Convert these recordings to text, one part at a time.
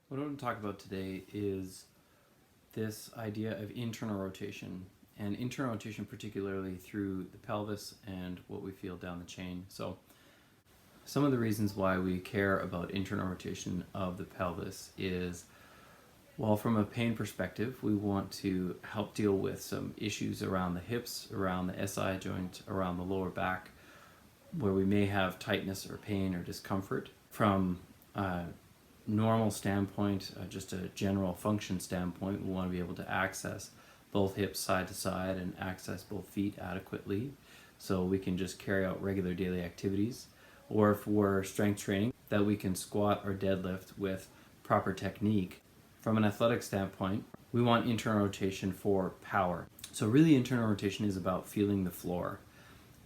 What I want to talk about today is this idea of internal rotation, and internal rotation particularly through the pelvis and what we feel down the chain. So some of the reasons why we care about internal rotation of the pelvis is, well, from a pain perspective, we want to help deal with some issues around the hips, around the SI joint, around the lower back, where we may have tightness or pain or discomfort. From normal standpoint, just a general function standpoint, we want to be able to access both hips side to side and access both feet adequately so we can just carry out regular daily activities. Or if we're strength training, that we can squat or deadlift with proper technique. From an athletic standpoint, we want internal rotation for power. So really, internal rotation is about feeling the floor,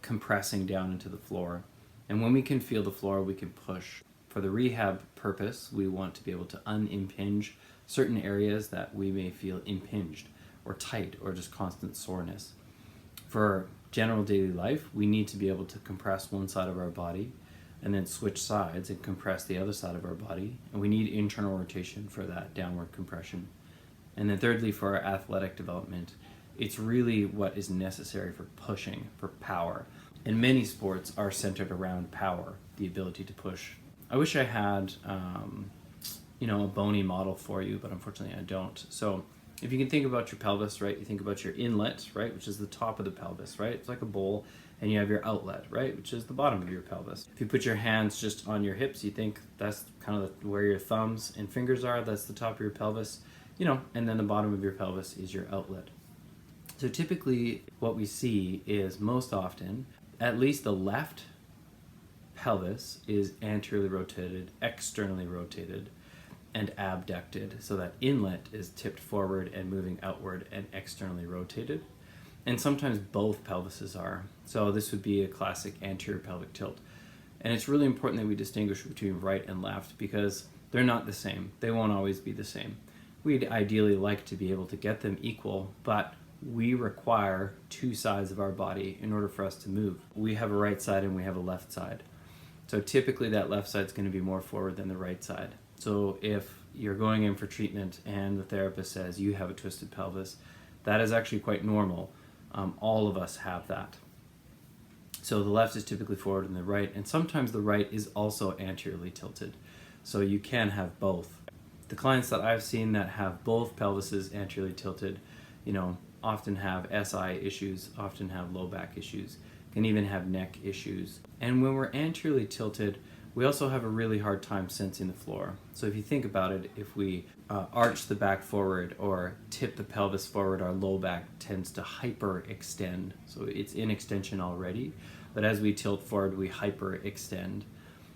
compressing down into the floor. And when we can feel the floor, we can push. For the rehab purpose, we want to be able to unimpinge certain areas that we may feel impinged or tight or just constant soreness. For general daily life, we need to be able to compress one side of our body and then switch sides and compress the other side of our body. And we need internal rotation for that downward compression. And then thirdly, for our athletic development, it's really what is necessary for pushing, for power. And many sports are centered around power, the ability to push. I wish I had, a bony model for you, but unfortunately I don't. So if you can think about your pelvis, right, you think about your inlet, right, which is the top of the pelvis, right? It's like a bowl, and you have your outlet, right, which is the bottom of your pelvis. If you put your hands just on your hips, you think that's kind of where your thumbs and fingers are, that's the top of your pelvis, and then the bottom of your pelvis is your outlet. So typically what we see is most often, at least the left pelvis is anteriorly rotated, externally rotated, and abducted. So that inlet is tipped forward and moving outward and externally rotated. And sometimes both pelvises are. So this would be a classic anterior pelvic tilt. And it's really important that we distinguish between right and left because they're not the same. They won't always be the same. We'd ideally like to be able to get them equal, but we require two sides of our body in order for us to move. We have a right side and we have a left side. So typically that left side is going to be more forward than the right side. So if you're going in for treatment and the therapist says you have a twisted pelvis, that is actually quite normal. All of us have that. So the left is typically forward and the right, and sometimes the right is also anteriorly tilted. So you can have both. The clients that I've seen that have both pelvises anteriorly tilted, often have SI issues, often have low back issues, can even have neck issues. And when we're anteriorly tilted, we also have a really hard time sensing the floor. So if you think about it, if we arch the back forward or tip the pelvis forward, our low back tends to hyperextend. So it's in extension already, but as we tilt forward, we hyperextend.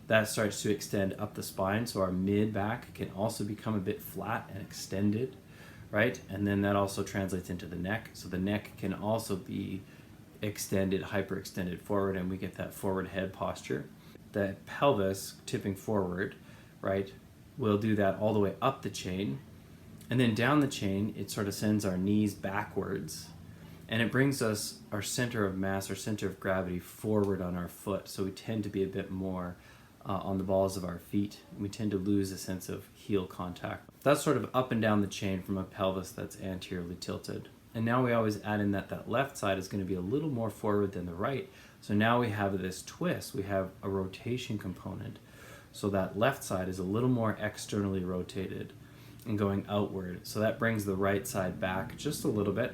That starts to extend up the spine, so our mid back can also become a bit flat and extended, right? And then that also translates into the neck. So the neck can also be extended, hyperextended forward, and we get that forward head posture. The pelvis tipping forward, right, will do that all the way up the chain. And then down the chain, it sort of sends our knees backwards. And it brings us our center of mass, our center of gravity forward on our foot. So we tend to be a bit more on the balls of our feet. We tend to lose a sense of heel contact. That's sort of up and down the chain from a pelvis that's anteriorly tilted. And now we always add in that left side is going to be a little more forward than the right. So now we have this twist. We have a rotation component. So that left side is a little more externally rotated and going outward. So that brings the right side back just a little bit.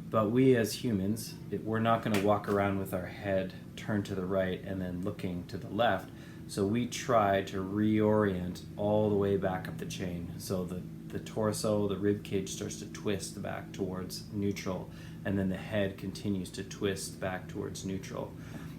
But we as humans, we're not going to walk around with our head turned to the right and then looking to the left. So we try to reorient all the way back up the chain. So the torso, the rib cage starts to twist back towards neutral, and then the head continues to twist back towards neutral.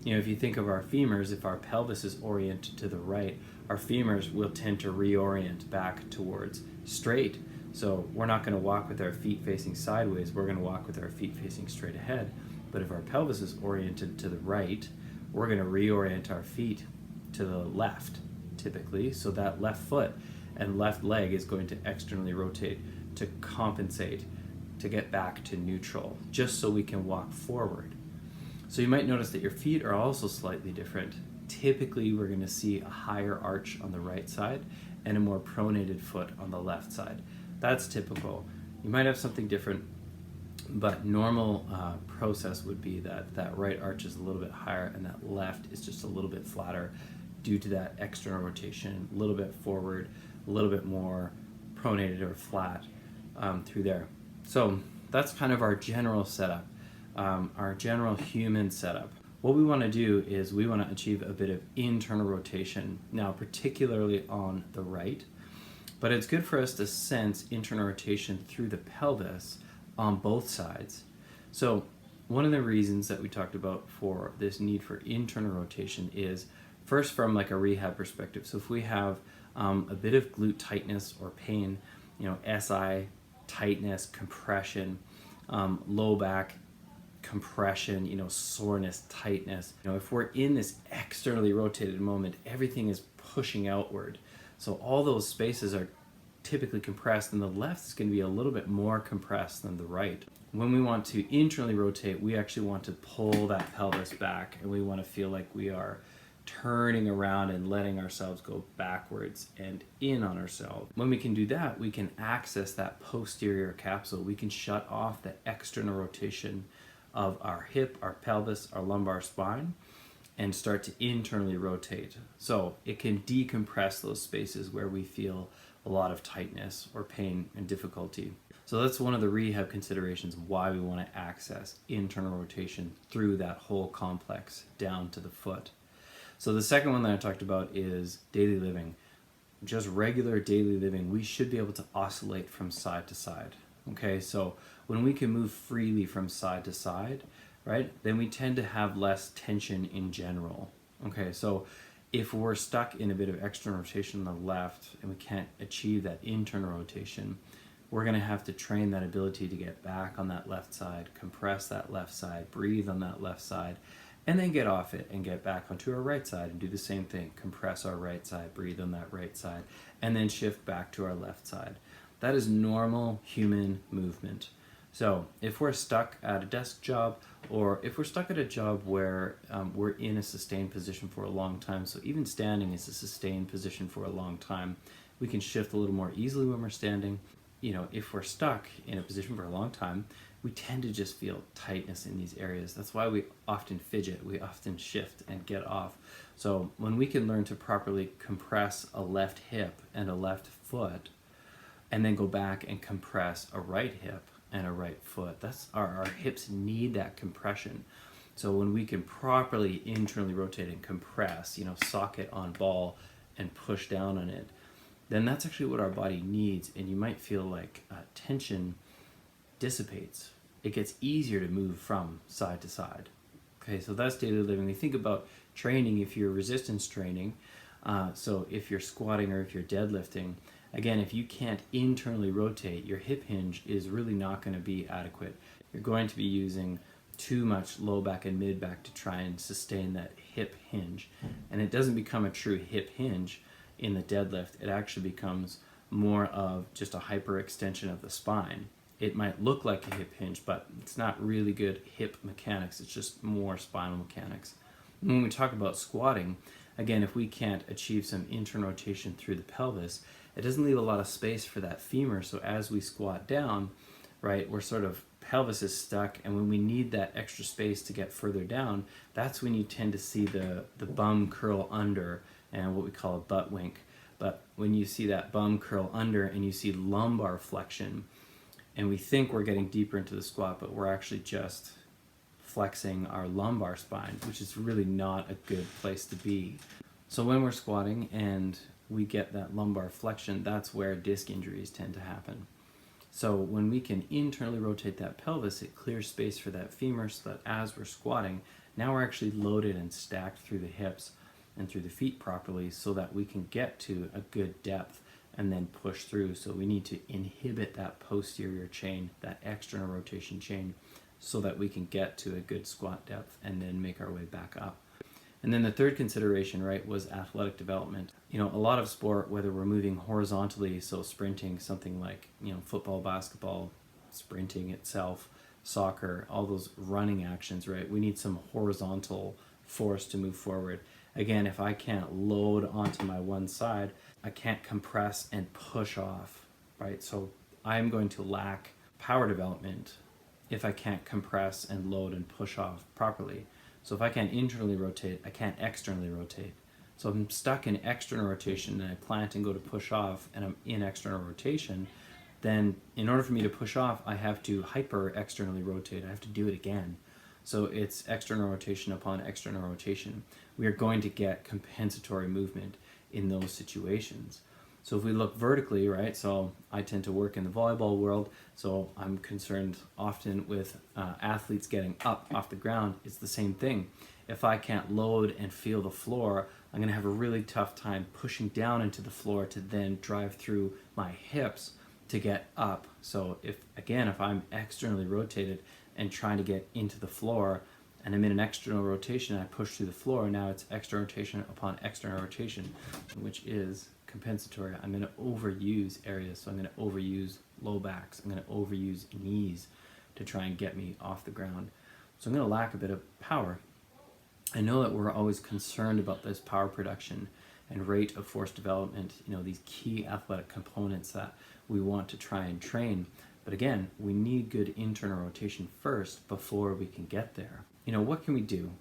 If you think of our femurs, if our pelvis is oriented to the right, our femurs will tend to reorient back towards straight. So we're not going to walk with our feet facing sideways, we're going to walk with our feet facing straight ahead. But if our pelvis is oriented to the right, we're going to reorient our feet to the left, typically. So that left foot and left leg is going to externally rotate to compensate, to get back to neutral, just so we can walk forward. So you might notice that your feet are also slightly different. Typically, we're going to see a higher arch on the right side and a more pronated foot on the left side. That's typical. You might have something different, but normal process would be that right arch is a little bit higher and that left is just a little bit flatter due to that external rotation, a little bit forward, a little bit more pronated or flat through there. So that's kind of our general setup, our general human setup. What we want to do is we want to achieve a bit of internal rotation, now particularly on the right, but it's good for us to sense internal rotation through the pelvis on both sides. So one of the reasons that we talked about for this need for internal rotation is first from like a rehab perspective. So if we have a bit of glute tightness or pain, SI, tightness, compression, low back, compression, soreness, tightness. If we're in this externally rotated moment, everything is pushing outward. So all those spaces are typically compressed, and the left is going to be a little bit more compressed than the right. When we want to internally rotate, we actually want to pull that pelvis back, and we want to feel like we are turning around and letting ourselves go backwards and in on ourselves. When we can do that, we can access that posterior capsule. We can shut off the external rotation of our hip, our pelvis, our lumbar spine, and start to internally rotate. So it can decompress those spaces where we feel a lot of tightness or pain and difficulty. So that's one of the rehab considerations of why we want to access internal rotation through that whole complex down to the foot. So the second one that I talked about is daily living. Just regular daily living, we should be able to oscillate from side to side. Okay, so when we can move freely from side to side, right, then we tend to have less tension in general. Okay, so if we're stuck in a bit of external rotation on the left and we can't achieve that internal rotation, we're going to have to train that ability to get back on that left side, compress that left side, breathe on that left side, and then get off it and get back onto our right side and do the same thing. Compress our right side, breathe on that right side, and then shift back to our left side. That is normal human movement. So if we're stuck at a desk job, or if we're stuck at a job where we're in a sustained position for a long time, so even standing is a sustained position for a long time, we can shift a little more easily when we're standing. If we're stuck in a position for a long time, we tend to just feel tightness in these areas. That's why we often fidget, we often shift and get off. So when we can learn to properly compress a left hip and a left foot, and then go back and compress a right hip and a right foot, that's our hips need that compression. So when we can properly internally rotate and compress, socket on ball and push down on it, then that's actually what our body needs, and you might feel like tension dissipates. It gets easier to move from side to side. Okay, so that's daily living. We think about training. If you're resistance training, so if you're squatting or if you're deadlifting, again, if you can't internally rotate, your hip hinge is really not going to be adequate. You're going to be using too much low back and mid back to try and sustain that hip hinge, and it doesn't become a true hip hinge in the deadlift. It actually becomes more of just a hyperextension of the spine. It might look like a hip hinge, but it's not really good hip mechanics. It's just more spinal mechanics. And when we talk about squatting, again, if we can't achieve some internal rotation through the pelvis, it doesn't leave a lot of space for that femur. So as we squat down, right, we're sort of pelvis is stuck, and when we need that extra space to get further down, that's when you tend to see the bum curl under and what we call a butt wink. But when you see that bum curl under and you see lumbar flexion, and we think we're getting deeper into the squat, but we're actually just flexing our lumbar spine, which is really not a good place to be. So when we're squatting and we get that lumbar flexion, that's where disc injuries tend to happen. So when we can internally rotate that pelvis, it clears space for that femur, so that as we're squatting, now we're actually loaded and stacked through the hips and through the feet properly, so that we can get to a good depth and then push through. So we need to inhibit that posterior chain, that external rotation chain, so that we can get to a good squat depth and then make our way back up. And then the third consideration, right, was athletic development. A lot of sport, whether we're moving horizontally, so sprinting, something like, football, basketball, sprinting itself, soccer, all those running actions, right, we need some horizontal force to move forward. Again, if I can't load onto my one side, I can't compress and push off, right? So I'm going to lack power development if I can't compress and load and push off properly. So if I can't internally rotate, I can't externally rotate. So if I'm stuck in external rotation and I plant and go to push off and I'm in external rotation, then in order for me to push off, I have to hyper externally rotate. I have to do it again. So it's external rotation upon external rotation. We are going to get compensatory movement in those situations. So if we look vertically, right, so I tend to work in the volleyball world, so I'm concerned often with athletes getting up off the ground. It's the same thing. If I can't load and feel the floor, I'm going to have a really tough time pushing down into the floor to then drive through my hips to get up. So if I'm externally rotated and trying to get into the floor, and I'm in an external rotation and I push through the floor, now it's external rotation upon external rotation, which is compensatory. I'm going to overuse areas, so I'm going to overuse low backs, I'm going to overuse knees to try and get me off the ground. So I'm going to lack a bit of power. I know that we're always concerned about this power production and rate of force development, these key athletic components that we want to try and train. But again, we need good internal rotation first before we can get there. What can we do?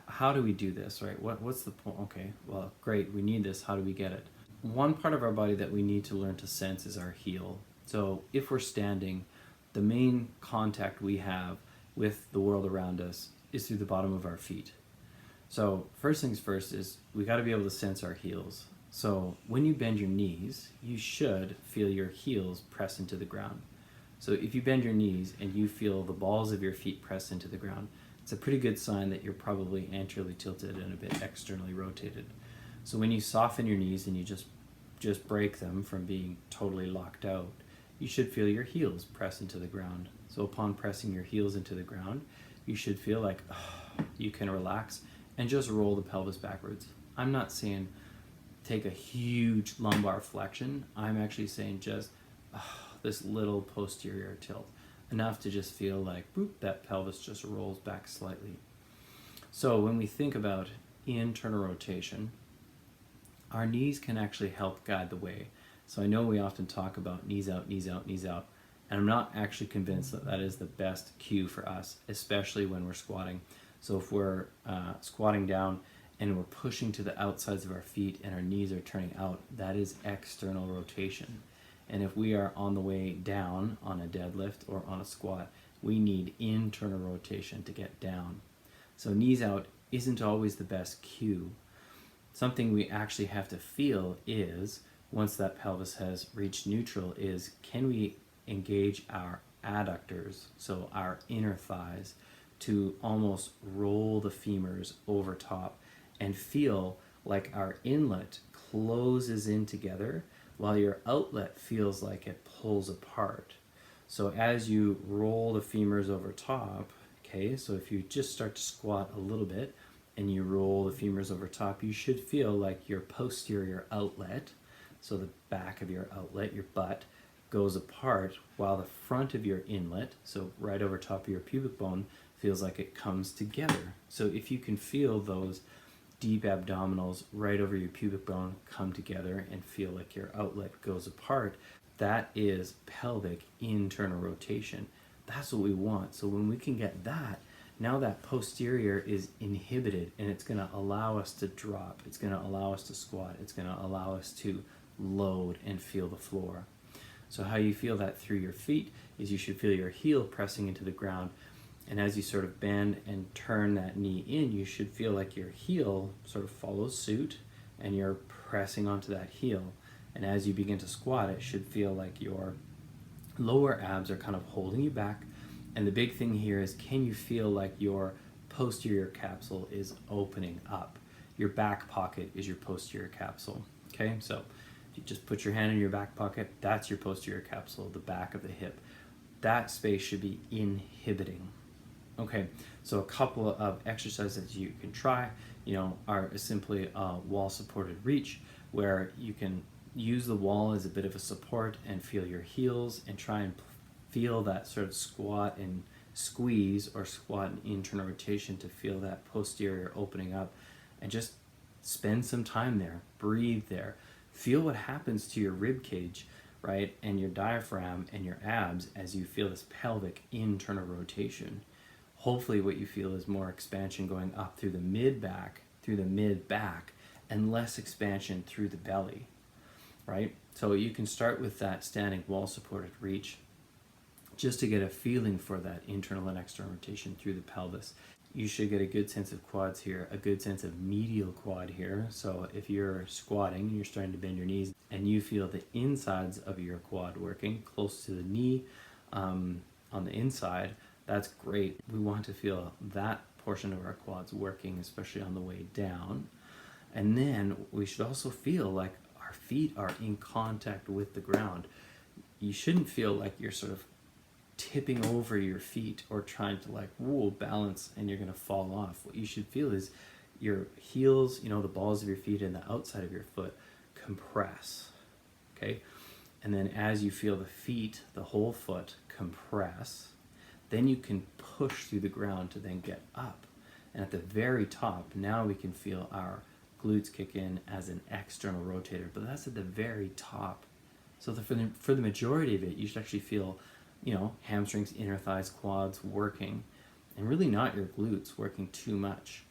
How do we do this, right? What's the point? Okay, well, great, we need this. How do we get it? One part of our body that we need to learn to sense is our heel. So if we're standing, the main contact we have with the world around us is through the bottom of our feet. So first things first is we got to be able to sense our heels. So when you bend your knees, you should feel your heels press into the ground. So if you bend your knees and you feel the balls of your feet press into the ground, it's a pretty good sign that you're probably anteriorly tilted and a bit externally rotated. So when you soften your knees and you just break them from being totally locked out, you should feel your heels press into the ground. So upon pressing your heels into the ground, you should feel like you can relax and just roll the pelvis backwards. I'm not saying take a huge lumbar flexion. I'm actually saying just this little posterior tilt, enough to just feel like boop, that pelvis just rolls back slightly. So when we think about internal rotation, our knees can actually help guide the way. So I know we often talk about knees out, knees out, knees out, and I'm not actually convinced that that is the best cue for us, especially when we're squatting. So if we're squatting down and we're pushing to the outsides of our feet and our knees are turning out, that is external rotation. And if we are on the way down on a deadlift or on a squat, we need internal rotation to get down. So knees out isn't always the best cue. Something we actually have to feel is, once that pelvis has reached neutral, is can we engage our adductors, so our inner thighs, to almost roll the femurs over top and feel like our inlet closes in together while your outlet feels like it pulls apart. So as you roll the femurs over top, okay, so if you just start to squat a little bit and you roll the femurs over top, you should feel like your posterior outlet, so the back of your outlet, your butt, goes apart while the front of your inlet, so right over top of your pubic bone, feels like it comes together. So if you can feel those deep abdominals right over your pubic bone come together and feel like your outlet goes apart, that is pelvic internal rotation. That's what we want. So when we can get that, now that posterior is inhibited and it's going to allow us to drop, it's going to allow us to squat, it's going to allow us to load and feel the floor. So how you feel that through your feet is you should feel your heel pressing into the ground, and as you sort of bend and turn that knee in, you should feel like your heel sort of follows suit and you're pressing onto that heel. And as you begin to squat, it should feel like your lower abs are kind of holding you back. And the big thing here is, can you feel like your posterior capsule is opening up? Your back pocket is your posterior capsule. Okay, so if you just put your hand in your back pocket, that's your posterior capsule, the back of the hip. That space should be inhibiting. Okay, so a couple of exercises you can try, are simply a wall-supported reach, where you can use the wall as a bit of a support and feel your heels and try and feel that sort of squat and squeeze or squat and internal rotation to feel that posterior opening up, and just spend some time there, breathe there, Feel what happens to your rib cage, right, and your diaphragm and your abs as you feel this pelvic internal rotation. Hopefully what you feel is more expansion going up through the mid-back, and less expansion through the belly, right? So you can start with that standing wall-supported reach just to get a feeling for that internal and external rotation through the pelvis. You should get a good sense of quads here, a good sense of medial quad here. So if you're squatting and you're starting to bend your knees and you feel the insides of your quad working close to the knee on the inside, that's great. We want to feel that portion of our quads working, especially on the way down. And then we should also feel like our feet are in contact with the ground. You shouldn't feel like you're sort of tipping over your feet or trying to like, whoa, balance and you're going to fall off. What you should feel is your heels, the balls of your feet and the outside of your foot compress, okay? And then as you feel the feet, the whole foot compress, then you can push through the ground to then get up. And at the very top, now we can feel our glutes kick in as an external rotator, but that's at the very top. So for the majority of it, you should actually feel hamstrings, inner thighs, quads working, and really not your glutes working too much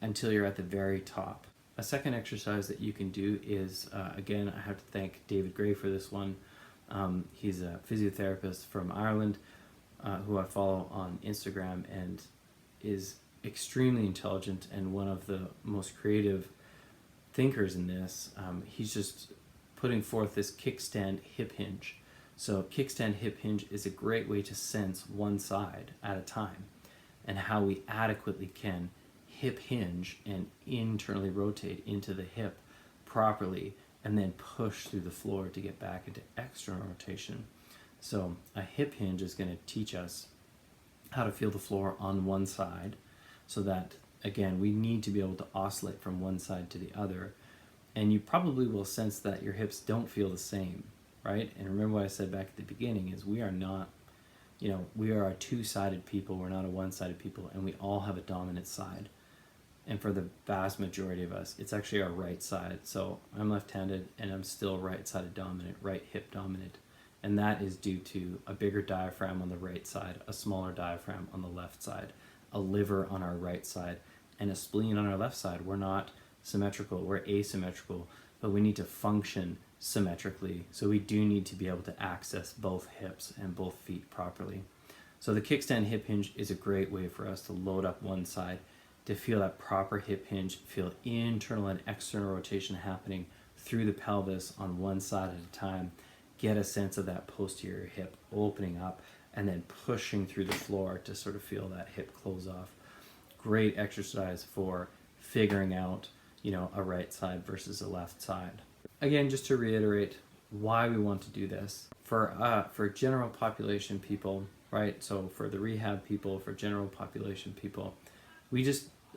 until you're at the very top. A second exercise that you can do is, again, I have to thank David Gray for this one. He's a physiotherapist from Ireland who I follow on Instagram and is extremely intelligent and one of the most creative thinkers in this. He's just putting forth this Kickstand Hip Hinge. So Kickstand Hip Hinge is a great way to sense one side at a time and how we adequately can hip hinge and internally rotate into the hip properly and then push through the floor to get back into external rotation. So a hip hinge is going to teach us how to feel the floor on one side so that, again, we need to be able to oscillate from one side to the other. And you probably will sense that your hips don't feel the same, right? And remember what I said back at the beginning is we are not, we are a two-sided people. We're not a one-sided people, and we all have a dominant side. And for the vast majority of us, it's actually our right side. So I'm left-handed, and I'm still right-sided dominant, right hip dominant. And that is due to a bigger diaphragm on the right side, a smaller diaphragm on the left side, a liver on our right side, and a spleen on our left side. We're not symmetrical, we're asymmetrical, but we need to function symmetrically. So we do need to be able to access both hips and both feet properly. So the Kickstand Hip Hinge is a great way for us to load up one side, to feel that proper hip hinge, feel internal and external rotation happening through the pelvis on one side at a time, get a sense of that posterior hip opening up and then pushing through the floor to sort of feel that hip close off. Great exercise for figuring out, a right side versus a left side. Again, just to reiterate why we want to do this. For general population people, right? So for the rehab people, for general population people,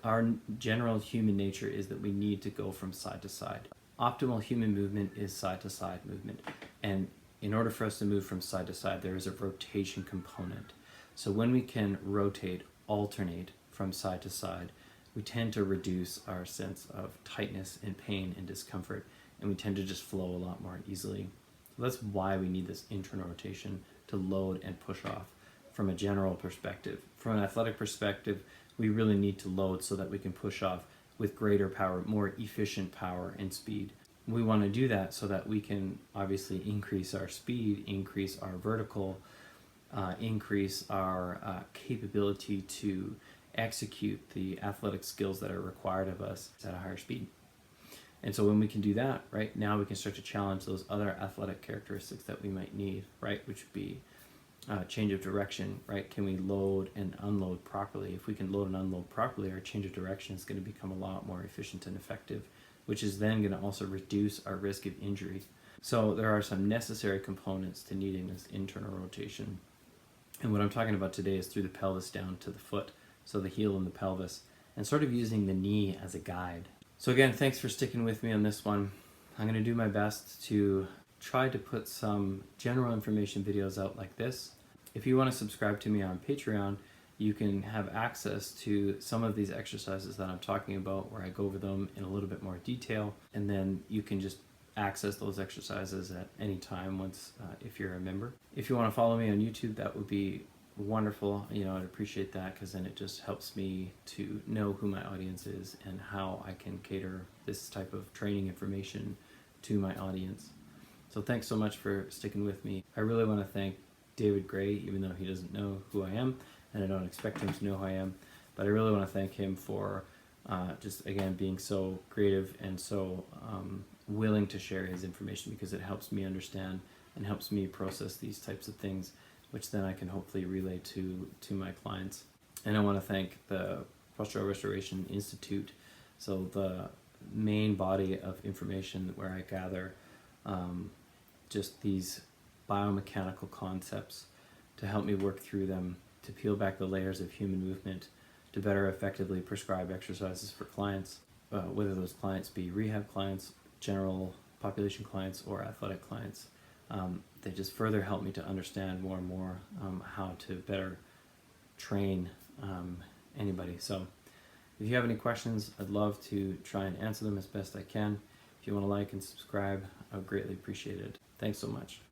our general human nature is that we need to go from side to side. Optimal human movement is side to side movement. And in order for us to move from side to side, there is a rotation component. So when we can rotate, alternate from side to side, we tend to reduce our sense of tightness and pain and discomfort, and we tend to just flow a lot more easily. So that's why we need this internal rotation to load and push off from a general perspective. From an athletic perspective, we really need to load so that we can push off with greater power, more efficient power and speed. We want to do that so that we can obviously increase our speed, increase our vertical, increase our capability to execute the athletic skills that are required of us at a higher speed. And so when we can do that, right, now we can start to challenge those other athletic characteristics that we might need, right, which would be change of direction, right? Can we load and unload properly? If we can load and unload properly, our change of direction is going to become a lot more efficient and effective, which is then going to also reduce our risk of injury. So there are some necessary components to needing this internal rotation. And what I'm talking about today is through the pelvis down to the foot, so the heel and the pelvis, and sort of using the knee as a guide. So again, thanks for sticking with me on this one. I'm going to do my best to try to put some general information videos out like this. If you want to subscribe to me on Patreon, you can have access to some of these exercises that I'm talking about where I go over them in a little bit more detail, and then you can just access those exercises at any time once if you're a member. If you want to follow me on YouTube, that would be wonderful. I'd appreciate that, because then it just helps me to know who my audience is and how I can cater this type of training information to my audience. So thanks so much for sticking with me. I really want to thank David Gray, even though he doesn't know who I am, and I don't expect him to know who I am, but I really want to thank him for just, again, being so creative and so willing to share his information, because it helps me understand and helps me process these types of things, which then I can hopefully relay to my clients. And I want to thank the Postural Restoration Institute, so the main body of information where I gather just these biomechanical concepts to help me work through them, to peel back the layers of human movement, to better effectively prescribe exercises for clients, whether those clients be rehab clients, general population clients, or athletic clients. They just further help me to understand more and more how to better train anybody. So if you have any questions, I'd love to try and answer them as best I can. If you want to like and subscribe, I would greatly appreciate it. Thanks so much.